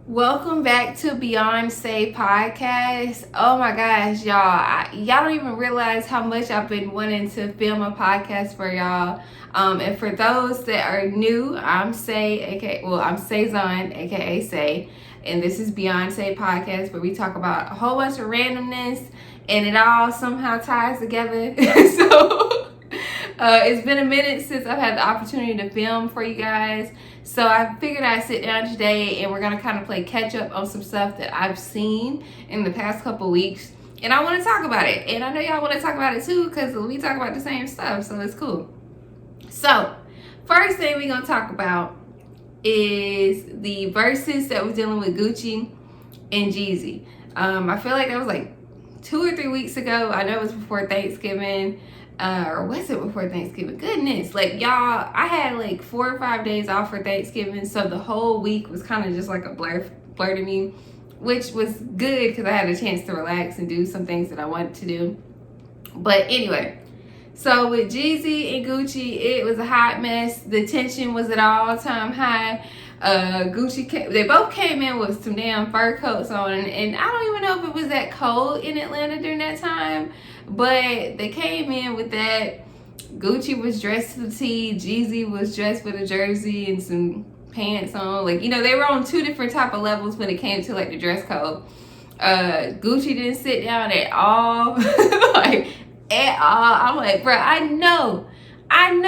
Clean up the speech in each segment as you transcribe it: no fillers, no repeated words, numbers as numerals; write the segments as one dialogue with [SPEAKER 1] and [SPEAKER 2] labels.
[SPEAKER 1] Welcome back to BeyondCe podcast. Oh my gosh, y'all don't even realize how much I've been wanting to film a podcast for y'all. And for those that are new, I'm Cezanne, aka Say, and this is BeyondCe podcast where we talk about a whole bunch of randomness and it all somehow ties together. It's been a minute since I've had the opportunity to film for you guys. So I figured I'd sit down today and we're going to kind of play catch up on some stuff that I've seen in the past couple weeks. And I want to talk about it. And I know y'all want to talk about it too because we talk about the same stuff. So it's cool. So first thing we're going to talk about is the verses that was dealing with Gucci and Jeezy. I feel like that was like 2 or 3 weeks ago. I know it was before Thanksgiving. Or was it before Thanksgiving? Goodness, like y'all, I had like 4 or 5 days off for Thanksgiving, so the whole week was kind of just like a blur to me, which was good because I had a chance to relax and do some things that I wanted to do. But anyway, so with Jeezy and Gucci, it was a hot mess. The tension was at all-time high. They both came in with some damn fur coats on, and I don't even know if it was that cold in Atlanta during that time, but they came in with that. Gucci was dressed to the T, Jeezy was dressed with a jersey and some pants on. Like, you know, they were on 2 different type of levels when it came to like the dress code. Gucci didn't sit down at all. Like, at all. I'm like, bro, I know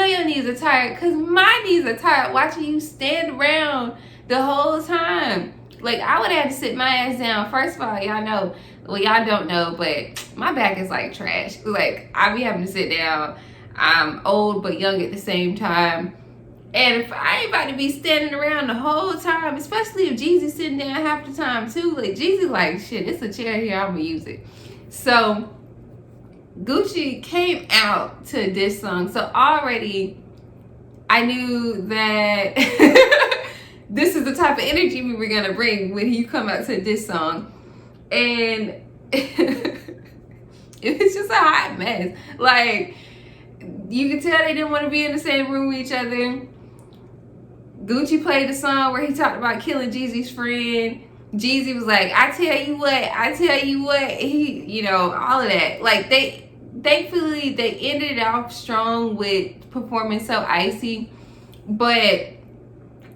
[SPEAKER 1] your knees are tired because my knees are tired watching you stand around the whole time. Like, I would have to sit my ass down. First of all, y'all know, well, y'all don't know, but my back is like trash. Like, I be having to sit down. I'm old but young at the same time. And if I ain't about to be standing around the whole time, especially if Jeezy's sitting down half the time too, like Jeezy like, shit, it's a chair here, I'm gonna use it. So Gucci came out to this song. So already I knew that this is the type of energy we were gonna bring when he come out to this song. And it was just a hot mess. Like, you could tell they didn't want to be in the same room with each other. Gucci played the song where he talked about killing Jeezy's friend. Jeezy was like, I tell you what, he, you know, all of that. Like, thankfully, they ended it off strong with performing So Icy, but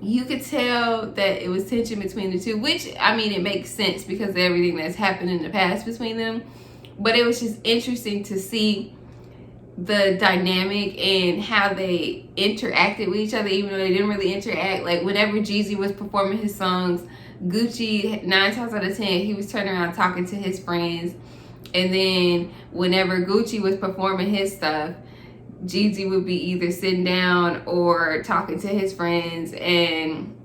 [SPEAKER 1] you could tell that it was tension between the two, which, I mean, it makes sense because of everything that's happened in the past between them. But it was just interesting to see the dynamic and how they interacted with each other, even though they didn't really interact. Like, whenever Jeezy was performing his songs, Gucci, 9 times out of 10, he was turning around talking to his friends. And then whenever Gucci was performing his stuff, Jeezy would be either sitting down or talking to his friends, and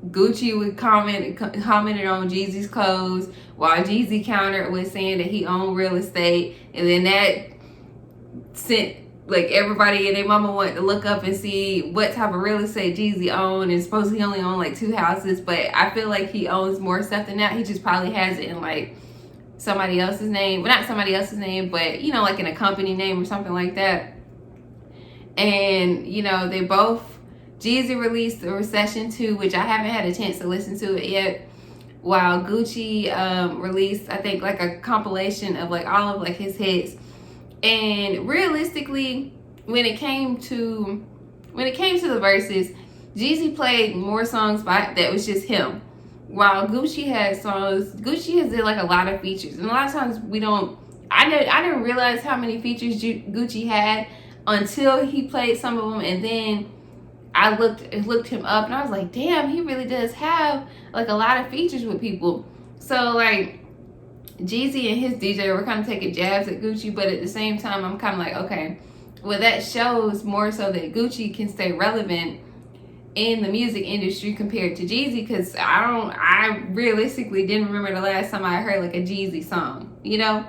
[SPEAKER 1] Gucci would commented on Jeezy's clothes while Jeezy countered with saying that he owned real estate. And then that sent like everybody and their mama wanted to look up and see what type of real estate Jeezy owned, and supposedly he only owned like 2 houses, but I feel like he owns more stuff than that. He just probably has it in like somebody else's name, well, not somebody else's name, but you know, like in a company name or something like that. And you know, they both, Jeezy released the Recession 2, which I haven't had a chance to listen to it yet, while Gucci released, I think, like a compilation of like all of like his hits. And realistically, when it came to the verses, Jeezy played more songs that was just him, while Gucci had songs. Gucci has did like a lot of features, and a lot of times I didn't realize how many features Gucci had until he played some of them, and then I looked him up, and I was like, damn, he really does have like a lot of features with people. So like, Jeezy and his DJ were kind of taking jabs at Gucci, but at the same time, I'm kind of like, okay, well, that shows more so that Gucci can stay relevant in the music industry compared to Jeezy, because I realistically didn't remember the last time I heard like a Jeezy song, you know?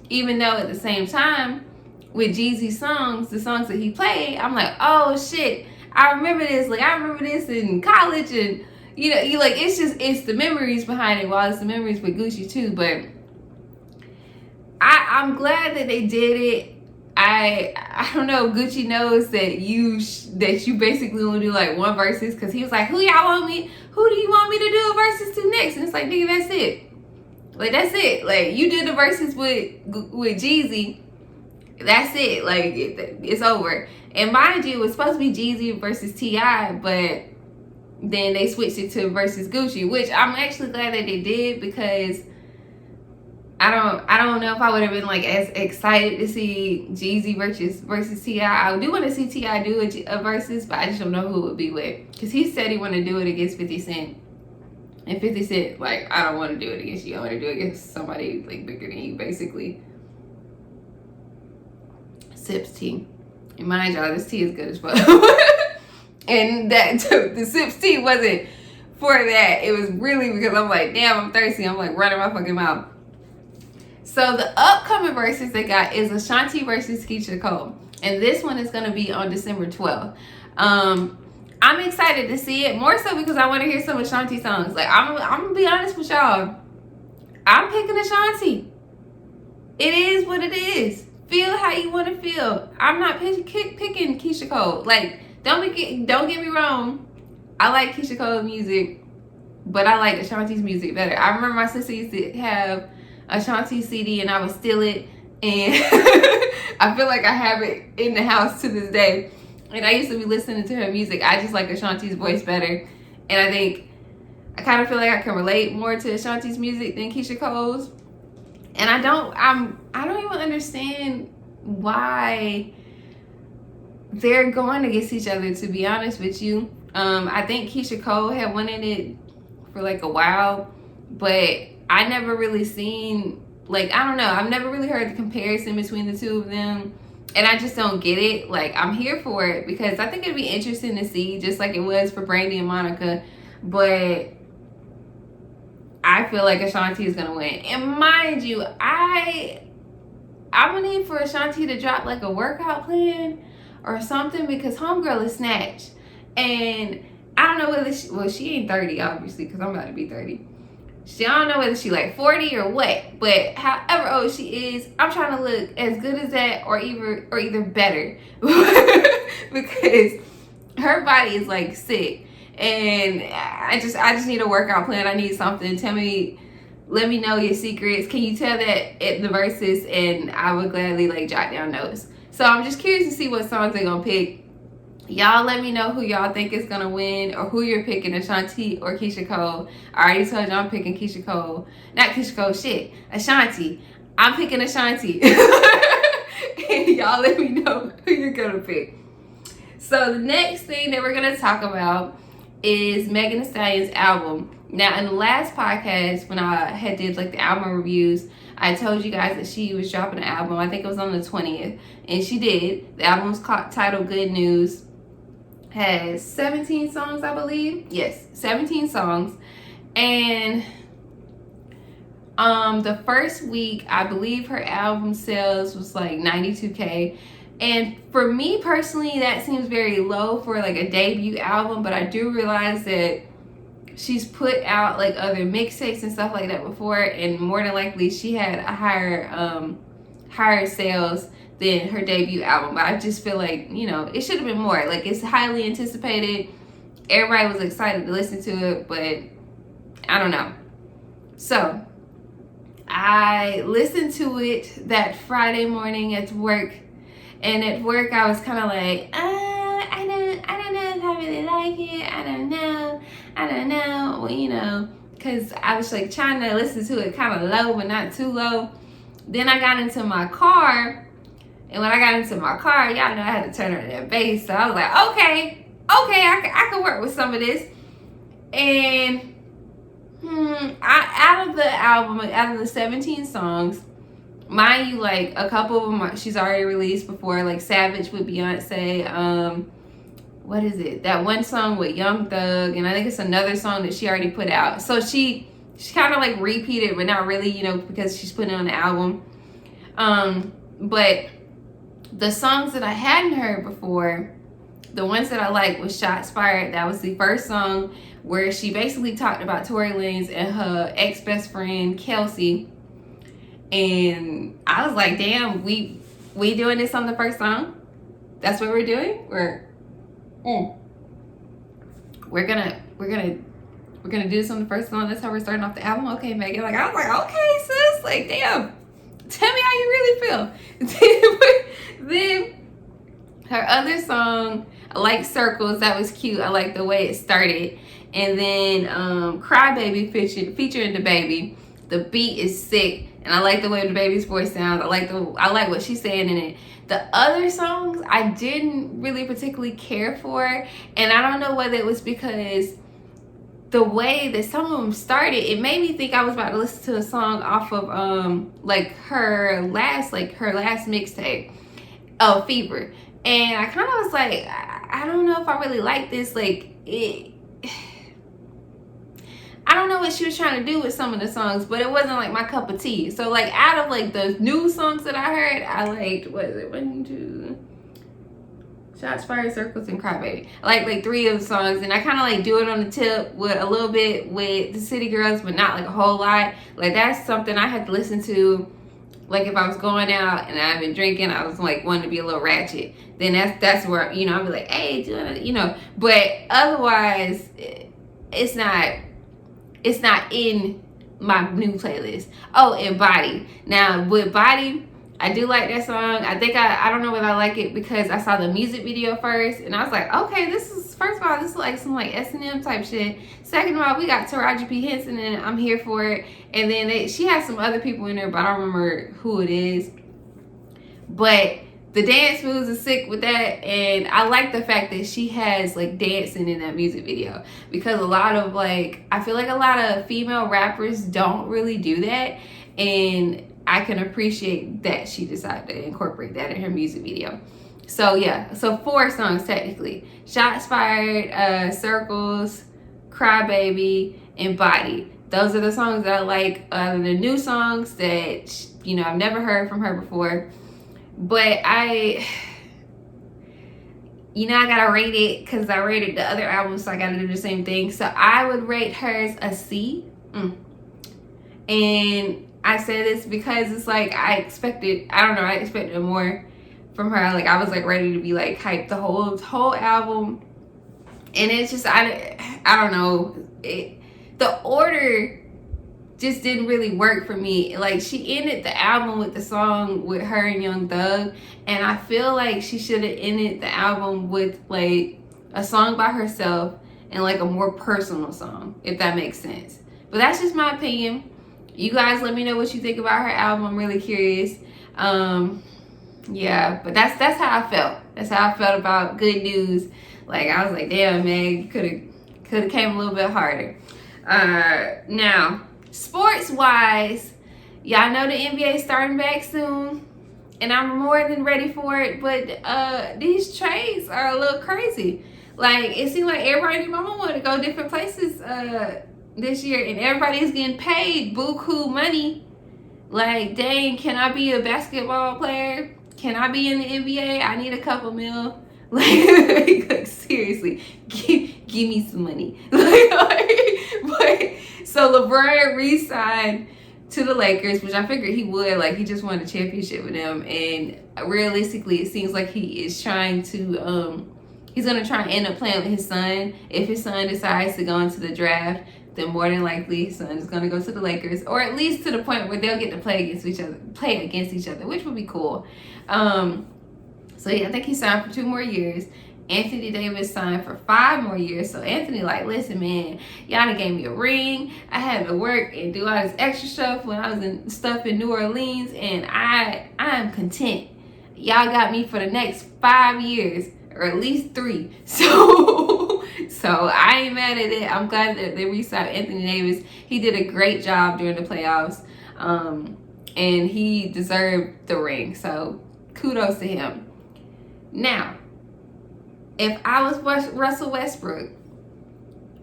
[SPEAKER 1] Even though at the same time, with Jeezy's songs, the songs that he played, I'm like, oh shit, I remember this. Like, I remember this in college, and you know, you like, it's the memories behind it, while it's the memories with Gucci too. But I'm glad that they did it. I don't know, Gucci knows that you basically want to do like one verses, because he was like, who do you want me to do a verses to next? And it's like, nigga, that's it. Like, that's it. Like, you did the verses with Jeezy. That's it. Like, it's over. And mind you, it was supposed to be Jeezy versus T.I., but then they switched it to versus Gucci, which I'm actually glad that they did, because I don't know if I would have been like as excited to see Jeezy versus T.I. I do want to see T.I. do a versus, but I just don't know who it would be with, because he said he wanted to do it against 50 Cent. And 50 Cent, like, I don't want to do it against you. I want to do it against somebody like bigger than you, basically. Sips tea. And mind y'all, this tea is good as fuck. And that the Sips tea wasn't for that. It was really because I'm like, damn, I'm thirsty. I'm like running my fucking mouth. So the upcoming verses they got is Ashanti versus Keyshia Cole. And this one is going to be on December 12th. I'm excited to see it, more so because I want to hear some Ashanti songs. Like, I'm going to be honest with y'all. I'm picking Ashanti. It is what it is. Feel how you want to feel. I'm not picking Keyshia Cole. Like, don't get me wrong. I like Keyshia Cole's music, but I like Ashanti's music better. I remember my sister used to have Ashanti CD, and I would steal it, and I feel like I have it in the house to this day. And I used to be listening to her music. I just like Ashanti's voice better, and I kind of feel like I can relate more to Ashanti's music than Keyshia Cole's. And I don't even understand why they're going against each other, to be honest with you. I think Keyshia Cole had wanted it for like a while, but I never really seen, like, I don't know, I've never really heard the comparison between the two of them, and I just don't get it. Like, I'm here for it because I think it'd be interesting to see, just like it was for Brandy and Monica, but I feel like Ashanti is gonna win. And mind you, I would need for Ashanti to drop like a workout plan or something, because homegirl is snatched. And I don't know whether she ain't 30, obviously, because I'm about to be 30. I don't know whether she like 40 or what, but however old she is, I'm trying to look as good as that or either better. Because her body is like sick. And I just need a workout plan. I need something. Let me know your secrets. Can you tell that at the verses? And I would gladly like jot down notes. So I'm just curious to see what songs they're gonna pick. Y'all let me know who y'all think is gonna win, or who you're picking, Ashanti or Keyshia Cole. I already told you I'm picking Keyshia Cole. Not Keyshia Cole, shit. Ashanti. I'm picking Ashanti. And y'all let me know who you're gonna pick. So the next thing that we're gonna talk about is Meghan The Stallion's album. Now, in the last podcast, when I had did like the album reviews, I told you guys that she was dropping an album. I think it was on the 20th, and she did. The album was titled Good News. Has 17 songs, I believe. Yes, 17 songs. And the first week, I believe her album sales was like 92K. And for me personally, that seems very low for like a debut album, but I do realize that she's put out like other mixtapes and stuff like that before, and more than likely she had a higher sales than her debut album. But I just feel like, you know, it should have been more. Like, it's highly anticipated. Everybody was excited to listen to it, but I don't know. So I listened to it that Friday morning at work, and at work I was kind of like, I don't know if I really like it. I don't know. Well, you know, because I was like trying to listen to it kind of low, but not too low. Then I got into my car, and when I got into my car, y'all know I had to turn on that bass. So I was like, okay, I can work with some of this. And out of the album, out of the 17 songs, mind you, like a couple of them she's already released before, like Savage with BeyondCe. What is it? That one song with Young Thug, and I think it's another song that she already put out. So she kind of like repeated, but not really, you know, because she's putting on the album. But the songs that I hadn't heard before, the ones that I liked was Shots Fired. That was the first song where she basically talked about Tory Lanez and her ex-best friend Kelsey. And I was like, damn, we doing this on the first song? That's what we're doing? We're gonna we're gonna do this on the first song. That's how we're starting off the album. Okay, Megan. Like, I was like, okay, sis. Like, damn. Tell me how you really feel. Then her other song, I like Circles. That was cute. I like the way it started. And then Cry Baby featuring the baby. The beat is sick. And I like the way the baby's voice sounds. I like what she's saying in it. The other songs I didn't really particularly care for. And I don't know whether it was because the way that some of them started, it made me think I was about to listen to a song off of like her last mixtape, Fever. And I kind of was like, I don't know if I really like this. Like, I don't know what she was trying to do with some of the songs, but it wasn't like my cup of tea. So like out of like the new songs that I heard, I liked, what is it, 1, 2, Shots Fired, Circles, and Cry Baby. I like 3 of the songs, and I kind of like do it on the tip with a little bit with the City Girls, but not like a whole lot. Like that's something I had to listen to. Like if I was going out and I've been drinking, I was like wanting to be a little ratchet. Then that's where, you know, I'll be like, hey, you know. But otherwise, it's not in my new playlist. Oh, and Body. Now with Body, I do like that song. I think I don't know whether I like it because I saw the music video first, and I was like, okay, this is like some like S&M type shit. Second of all, we got Taraji P. Henson, and I'm here for it. And then she has some other people in there, but I don't remember who it is. But the dance moves are sick with that, and I like the fact that she has like dancing in that music video, because a lot of like, I feel like a lot of female rappers don't really do that, and I can appreciate that she decided to incorporate that in her music video. So yeah, so 4 songs technically: Shots Fired, Circles, Cry Baby, and Body. Those are the songs that I like. The new songs that, you know, I've never heard from her before. But I gotta rate it because I rated the other albums, so I gotta do the same thing. So I would rate hers a C. And I say this because it's like I expected more from her. Like I was like ready to be like hyped the whole album. And it's just, I don't know. The order just didn't really work for me. Like she ended the album with the song with her and Young Thug, and I feel like she should have ended the album with like a song by herself and like a more personal song, if that makes sense. But that's just my opinion. You guys let me know what you think about her album. I'm really curious. Yeah, but that's how I felt. That's how I felt about Good News. Like I was like, damn man, could have came a little bit harder. Now, sports wise, y'all know the NBA starting back soon, and I'm more than ready for it. But these trades are a little crazy. Like it seems like everybody and mama want to go different places this year, and everybody is getting paid buku money. Like, dang, can I be a basketball player? Can I be in the NBA? I need a couple mil. Like seriously, give me some money. But so LeBron re-signed to the Lakers, which I figured he would. Like he just won a championship with them, and realistically, it seems like he is trying to. He's gonna try and end up playing with his son. If his son decides to go into the draft, then more than likely his son is gonna go to the Lakers, or at least to the point where they'll get to play against each other, which would be cool. So yeah, I think he signed for 2 more years. Anthony Davis signed for 5 more years. So Anthony like, listen man, y'all done gave me a ring. I had to work and do all this extra stuff when I was in New Orleans, and I am content. Y'all got me for the next 5 years, or at least 3. So I ain't mad at it. I'm glad that they re-signed Anthony Davis. He did a great job during the playoffs, and he deserved the ring. So kudos to him. Now, if I was Russell Westbrook,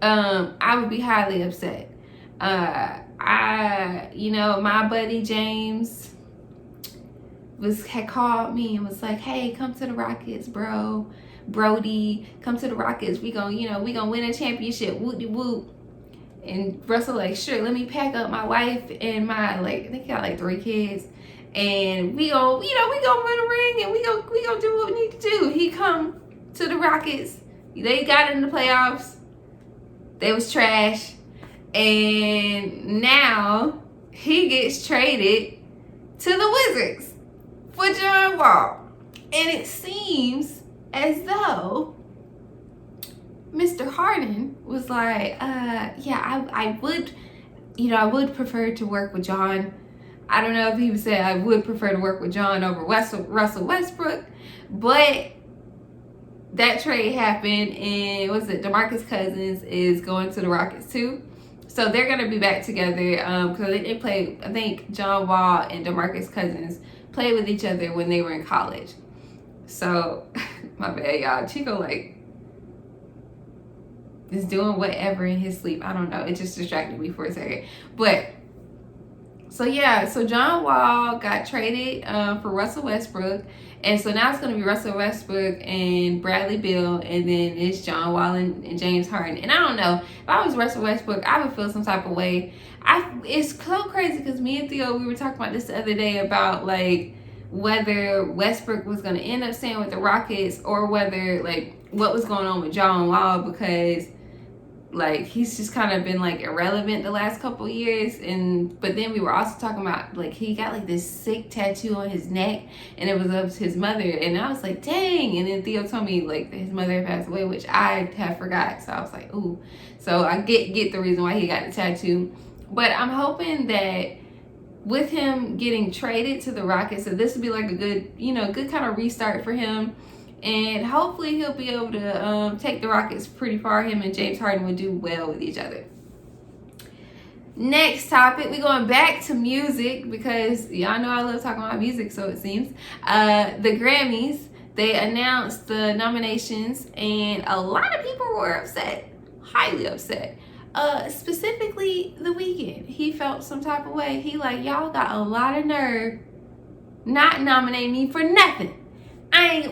[SPEAKER 1] I would be highly upset. My buddy James had called me and was like, hey, come to the Rockets, Brody, come to the Rockets. We gonna win a championship. Whoop de whoop. And Russell like, sure, let me pack up my wife and my, like, I think he got like 3 kids. And we gonna win a ring, and we gonna do what we need to do. He to the Rockets. They got in the playoffs. They was trash. And now he gets traded to the Wizards for John Wall. And it seems as though Mr. Harden was like, yeah, I would, I would prefer to work with John. I don't know if he would say I would prefer to work with John over Russell Westbrook, but that trade happened, and DeMarcus Cousins is going to the Rockets too. So they're going to be back together because they played, I think John Wall and DeMarcus Cousins played with each other when they were in college. So, my bad, y'all. Chico, is doing whatever in his sleep. I don't know. It just distracted me for a second. But, so John Wall got traded for Russell Westbrook. And so now it's going to be Russell Westbrook and Bradley Beal. And then it's John Wall and James Harden. And I don't know. If I was Russell Westbrook, I would feel some type of way. It's so crazy because me and Theo, we were talking about this the other day about, whether Westbrook was going to end up staying with the Rockets or whether, what was going on with John Wall, because he's just kind of been irrelevant the last couple of years. But then we were also talking about he got this sick tattoo on his neck, and it was of his mother, and I was like, dang. And then Theo told me his mother had passed away, which I have forgot. So I was like, ooh. So I get the reason why he got the tattoo, but I'm hoping that with him getting traded to the Rockets, so this would be a good good kind of restart for him. And hopefully he'll be able to take the Rockets pretty far. Him and James Harden would do well with each other. Next topic, we're going back to music because y'all know I love talking about music, so it seems. The Grammys, they announced the nominations, and a lot of people were upset, highly upset. Specifically The Weeknd. He felt some type of way. He y'all got a lot of nerve not nominating me for nothing.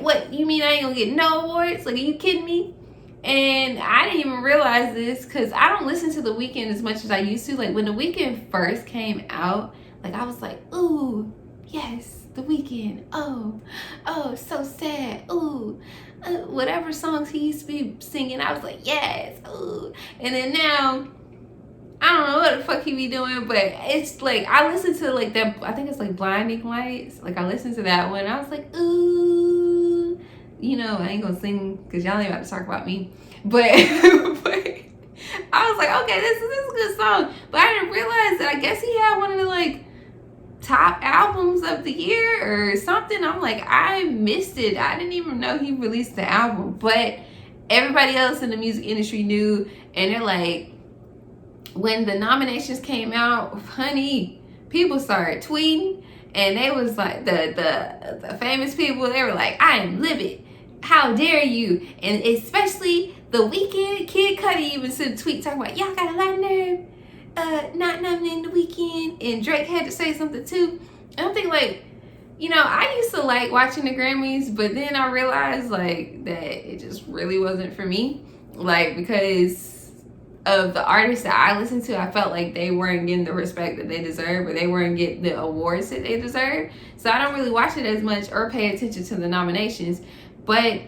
[SPEAKER 1] What you mean I ain't gonna get no awards? Are you kidding me? And I didn't even realize this because I don't listen to The Weeknd as much as I used to. When The Weeknd first came out, I was like, ooh, yes, The Weeknd. Oh, so sad. Ooh, whatever songs he used to be singing, I was like, yes, ooh. And then now, I don't know what the fuck he be doing, but it's I listen to that, I think it's Blinding Lights. I listened to that one, I was like, ooh. I ain't gonna sing because y'all ain't about to talk about me. But, but I was like, okay, this is a good song. But I didn't realize that I guess he had one of the top albums of the year or something. I'm I missed it. I didn't even know he released the album. But everybody else in the music industry knew, and they're when the nominations came out, honey, people started tweeting, and they was the famous people, they were I am livid. How dare you? And especially The Weeknd, Kid Cudi even sent a tweet talking about, y'all got a lot of nerve not nominating The Weeknd, and Drake had to say something too. And I'm thinking I used to watching the Grammys, but then I realized that it just really wasn't for me, because of the artists that I listen to. I felt they weren't getting the respect that they deserve, or they weren't getting the awards that they deserve. So I don't really watch it as much or pay attention to the nominations. But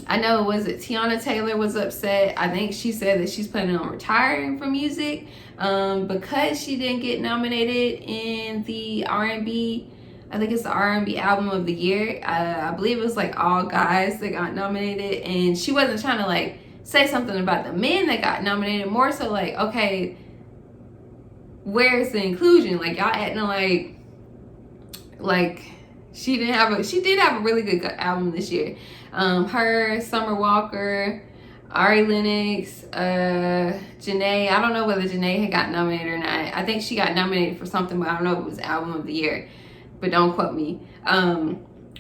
[SPEAKER 1] I know, Tiana Taylor was upset. I think she said that she's planning on retiring from music because she didn't get nominated in the R&B. I think it's the R&B album of the year. I believe it was all guys that got nominated, and she wasn't trying to say something about the men that got nominated, more so okay, where's the inclusion? Y'all acting she did have a really good album this year. Her, Summer Walker, Ari Lennox, Janae. I don't know whether Janae had got nominated or not. I think she got nominated for something, but I don't know if it was album of the year. But don't quote me.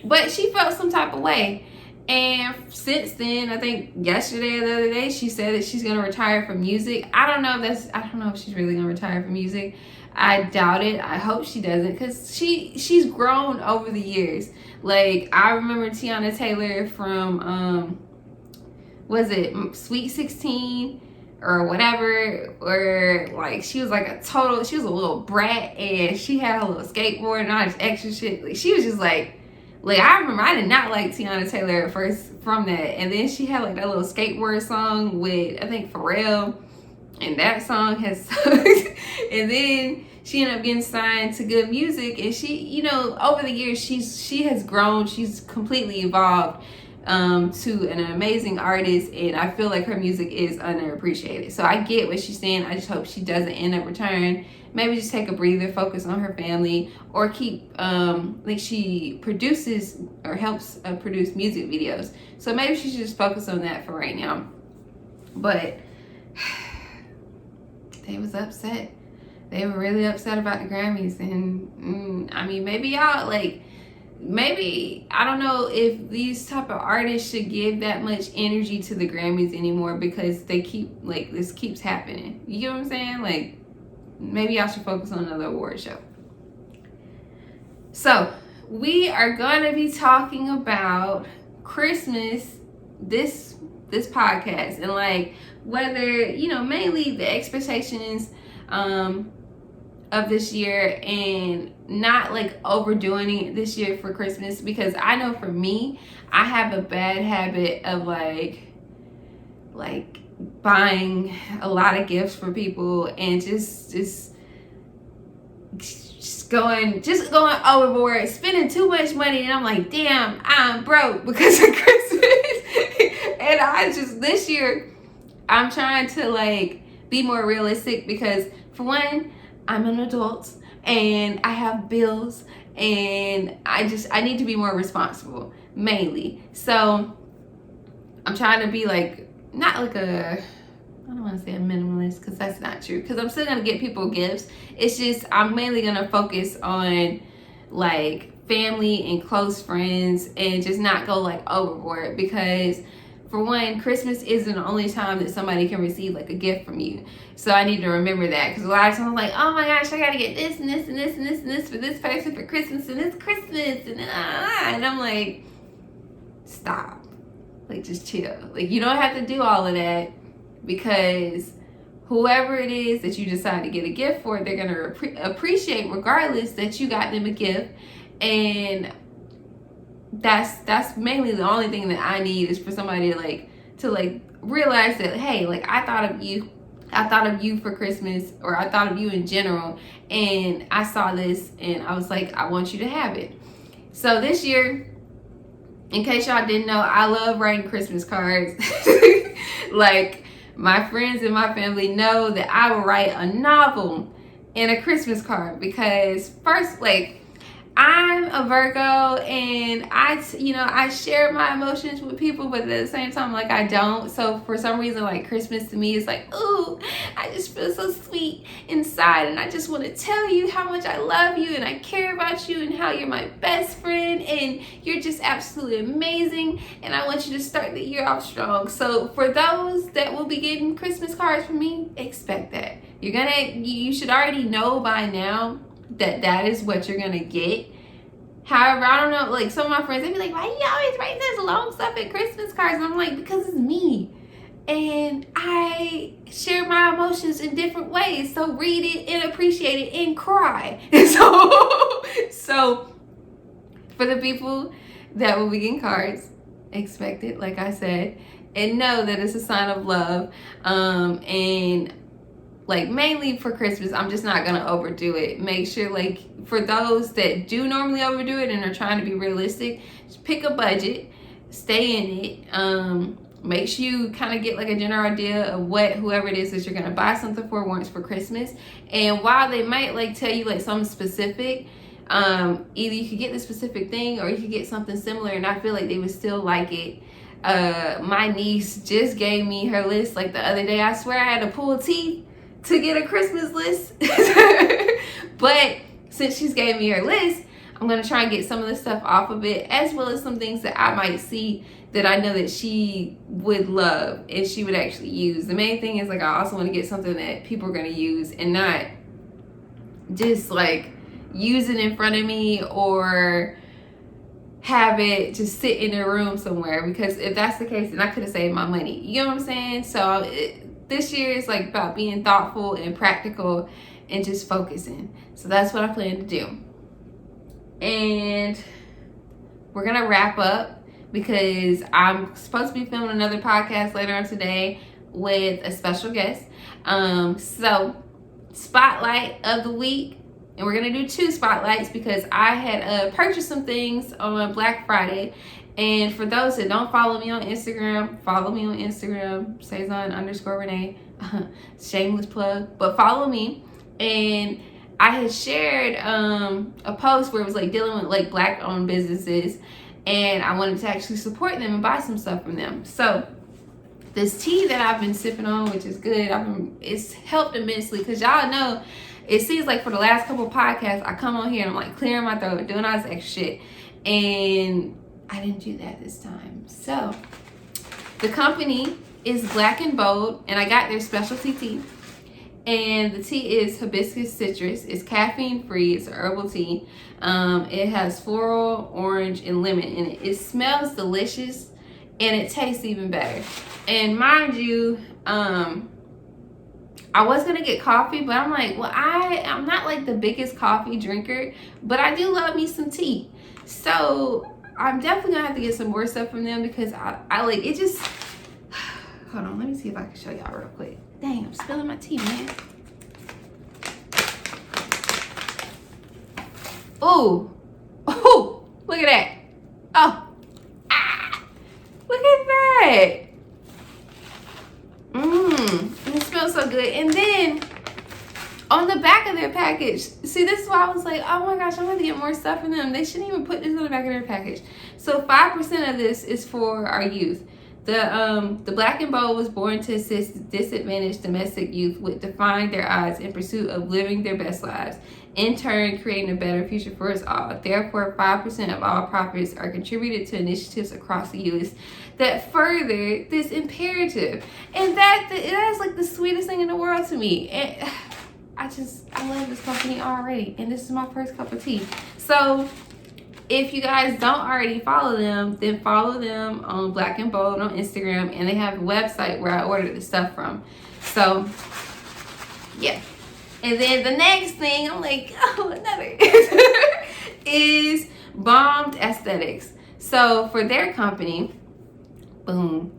[SPEAKER 1] But she felt some type of way. And since then, I think yesterday or the other day, she said that she's gonna retire from music. I don't know if she's really gonna retire from music. I doubt it. I hope she doesn't, because she's grown over the years. I remember Tiana Taylor from was it Sweet 16 or whatever, or she was she was a little brat, and she had a little skateboard and all this extra shit. She was just I remember I did not like Tiana Taylor at first from that, and then she had that little skateboard song with, I think, Pharrell, and that song has sucked. And then she ended up getting signed to Good Music, and she, you know, over the years she has grown. She's completely evolved to an amazing artist, and I feel like her music is underappreciated. So I get what she's saying. I just hope she doesn't end up retiring. Maybe just take a breather, focus on her family, or keep like she produces or helps produce music videos. So maybe she should just focus on that for right now. But they was upset. They were really upset about the Grammys, and I mean, maybe y'all like, maybe, I don't know if these type of artists should give that much energy to the Grammys anymore, because they keep, like, this keeps happening. You get what I'm saying? Like, maybe y'all should focus on another award show. So we are gonna be talking about Christmas this podcast, and like whether, you know, mainly the expectations of this year, and not like overdoing it this year for Christmas, because I know for me, I have a bad habit of like buying a lot of gifts for people, and just going overboard, spending too much money, and I'm like, damn, I'm broke because of Christmas. And I just, this year, I'm trying to like be more realistic, because for one, I'm an adult and I have bills, and I need to be more responsible, mainly. So I'm trying to be like, not like I don't want to say a minimalist, because that's not true, because I'm still going to get people gifts. It's just I'm mainly going to focus on like family and close friends, and just not go like overboard, because for one, Christmas isn't the only time that somebody can receive like a gift from you. So I need to remember that, because a lot of times I'm like, oh my gosh, I gotta get this and this and this and this and this for this person for Christmas, and it's Christmas, and I'm like, stop. Like, just chill. Like, you don't have to do all of that, because whoever it is that you decide to get a gift for, they're gonna appreciate regardless that you got them a gift. And that's mainly the only thing that I need, is for somebody to realize that, hey, like, I thought of you for Christmas, or I thought of you in general, and I saw this and I was like, I want you to have it. So this year, in case y'all didn't know, I love writing Christmas cards. Like, my friends and my family know that I will write a novel in a Christmas card, because first, like, I'm a Virgo, and I share my emotions with people, but at the same time, like, I don't. So for some reason, like, Christmas to me is like, ooh, I just feel so sweet inside, and I just want to tell you how much I love you, and I care about you, and how you're my best friend, and you're just absolutely amazing, and I want you to start the year off strong. So for those that will be getting Christmas cards from me, expect that. You should already know by now that is what you're gonna get. However, I don't know, like, some of my friends, they be like, why you always write this long stuff in Christmas cards? And I'm like, because it's me, and I share my emotions in different ways. So read it and appreciate it and cry. And so for the people that will be getting cards, expect it, like I said, and know that it's a sign of love. And like, mainly for Christmas, I'm just not gonna overdo it. Make sure, like, for those that do normally overdo it and are trying to be realistic, just pick a budget, stay in it. Make sure you kind of get like a general idea of what whoever it is that you're gonna buy something for wants for Christmas. And while they might like tell you like something specific, either you could get the specific thing or you could get something similar, and I feel like they would still like it. My niece just gave me her list like the other day. I swear I had to pull teeth to get a Christmas list. But since she's gave me her list, I'm gonna try and get some of the stuff off of it, as well as some things that I might see that I know that she would love and she would actually use. The main thing is, like, I also want to get something that people are gonna use and not just like use it in front of me or have it just sit in a room somewhere, because if that's the case, then I could have saved my money. You know what I'm saying? So this year is like about being thoughtful and practical and just focusing. So that's what I plan to do. And we're gonna wrap up, because I'm supposed to be filming another podcast later on today with a special guest. So spotlight of the week, and we're gonna do 2 spotlights because I had purchased some things on Black Friday. And for those that don't follow me on Instagram, follow me on Instagram, Saison_Renee. Shameless plug, but follow me. And I had shared a post where it was like dealing with like Black owned businesses, and I wanted to actually support them and buy some stuff from them. So this tea that I've been sipping on, which is good, it's helped immensely, because y'all know it seems like for the last couple of podcasts I come on here and I'm like clearing my throat, doing all this extra shit, and I didn't do that this time. So the company is BLK&Bold, and I got their specialty tea. And the tea is hibiscus citrus. It's caffeine free. It's a herbal tea. It has floral, orange, and lemon in it. It smells delicious, and it tastes even better. And mind you, I was gonna get coffee, but I'm like, well, I'm not like the biggest coffee drinker, but I do love me some tea. So I'm definitely gonna have to get some more stuff from them, because I like it. Just hold on, let me see if I can show y'all real quick. Dang, I'm spilling my tea, man. Oh, look at that. Oh, look at that. It smells so good. And then on the back of their package, see, this is why I was like, oh my gosh, I'm going to get more stuff from them. They shouldn't even put this on the back of their package. So 5% of this is for our youth. The BLK&Bold was born to assist disadvantaged domestic youth with defying their odds in pursuit of living their best lives, in turn creating a better future for us all. Therefore, 5% of all profits are contributed to initiatives across the U.S. that further this imperative. And that is like the sweetest thing in the world to me. And I love this company already, and this is my first cup of tea. So if you guys don't already follow them, then follow them on BLK&Bold on Instagram, and they have a website where I ordered the stuff from. So yeah. And then the next thing, I'm like, oh, another is Bombed Aesthetics. So for their company, boom.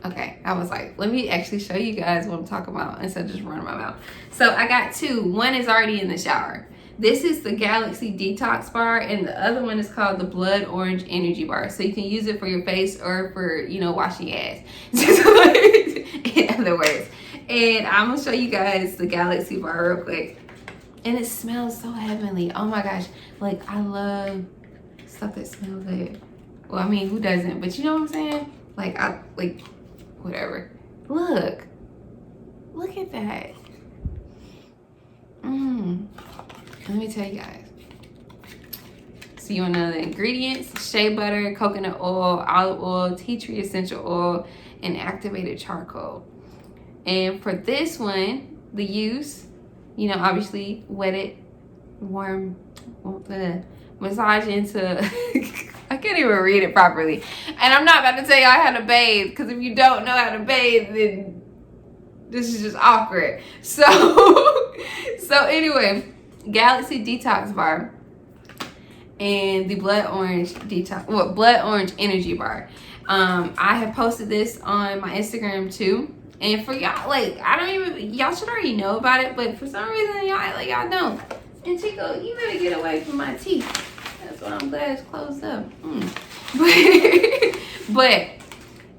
[SPEAKER 1] Okay, I was like, let me actually show you guys what I'm talking about instead of just running my mouth. So I got 2. One is already in the shower. This is the Galaxy Detox Bar, and the other one is called the Blood Orange Energy Bar. So you can use it for your face or for, you know, washing your ass. In other words. And I'm going to show you guys the Galaxy Bar real quick. And it smells so heavenly. Oh my gosh. Like, I love stuff that smells good. Well, I mean, who doesn't? But you know what I'm saying? Like, whatever. Look at that. Let me tell you guys. So you want to know the ingredients: shea butter, coconut oil, olive oil, tea tree essential oil, and activated charcoal. And for this one, the use, you know, obviously wet it, warm, massage into I can't even read it properly. And I'm not about to tell y'all how to bathe, because if you don't know how to bathe, then this is just awkward. So anyway, Galaxy Detox Bar and the Blood Orange Energy Bar. I have posted this on my Instagram too. And for y'all, like, y'all should already know about it, but for some reason y'all act like y'all don't. And Chico, you better get away from my teeth. That's why I'm glad it's closed up. But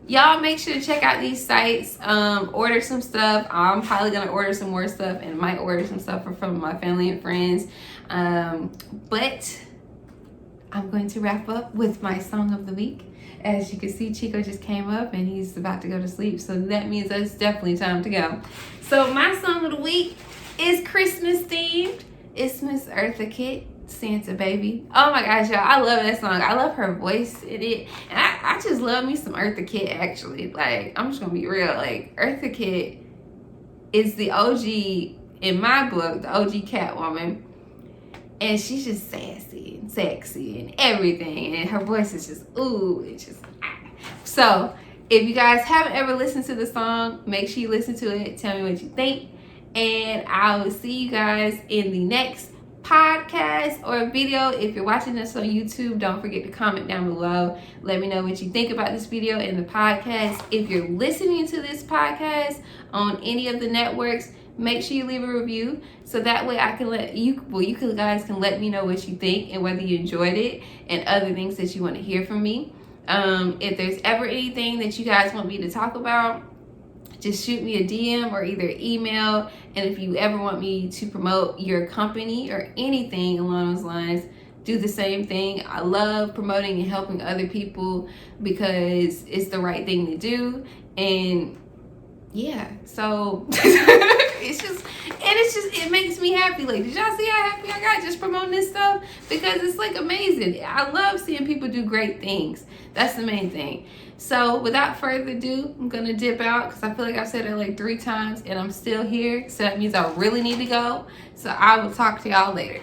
[SPEAKER 1] y'all make sure to check out these sites. Order some stuff. I'm probably gonna order some more stuff, and might order some stuff from my family and friends. But I'm going to wrap up with my song of the week. As you can see, Chico just came up and he's about to go to sleep, so that means it's definitely time to go. So my song of the week is Christmas themed. It's Miss Eartha Kitt, Santa Baby. Oh my gosh, y'all, I love that song. I love her voice in it, and I just love me some Eartha Kitt, actually. Like, I'm just gonna be real. Like, Eartha Kitt is the OG, in my book, the OG Catwoman. And she's just sassy and sexy and everything. And her voice is just, ooh, it's just, ah. So, if you guys haven't ever listened to the song, make sure you listen to it. Tell me what you think. And I will see you guys in the next podcast or video. If you're watching this on YouTube, don't forget to comment down below. Let me know what you think about this video and the podcast. If you're listening to this podcast on any of the networks, make sure you leave a review so that way I can let you, guys can let me know what you think and whether you enjoyed it and other things that you want to hear from me. If there's ever anything that you guys want me to talk about, just shoot me a DM or either email. And if you ever want me to promote your company or anything along those lines, do the same thing. I love promoting and helping other people because it's the right thing to do. And yeah, so it makes me happy. Like, did y'all see how happy I got just promoting this stuff? Because it's like amazing. I love seeing people do great things. That's the main thing. So without further ado, I'm gonna dip out because I feel like I've said it like 3 times and I'm still here. So that means I really need to go. So I will talk to y'all later.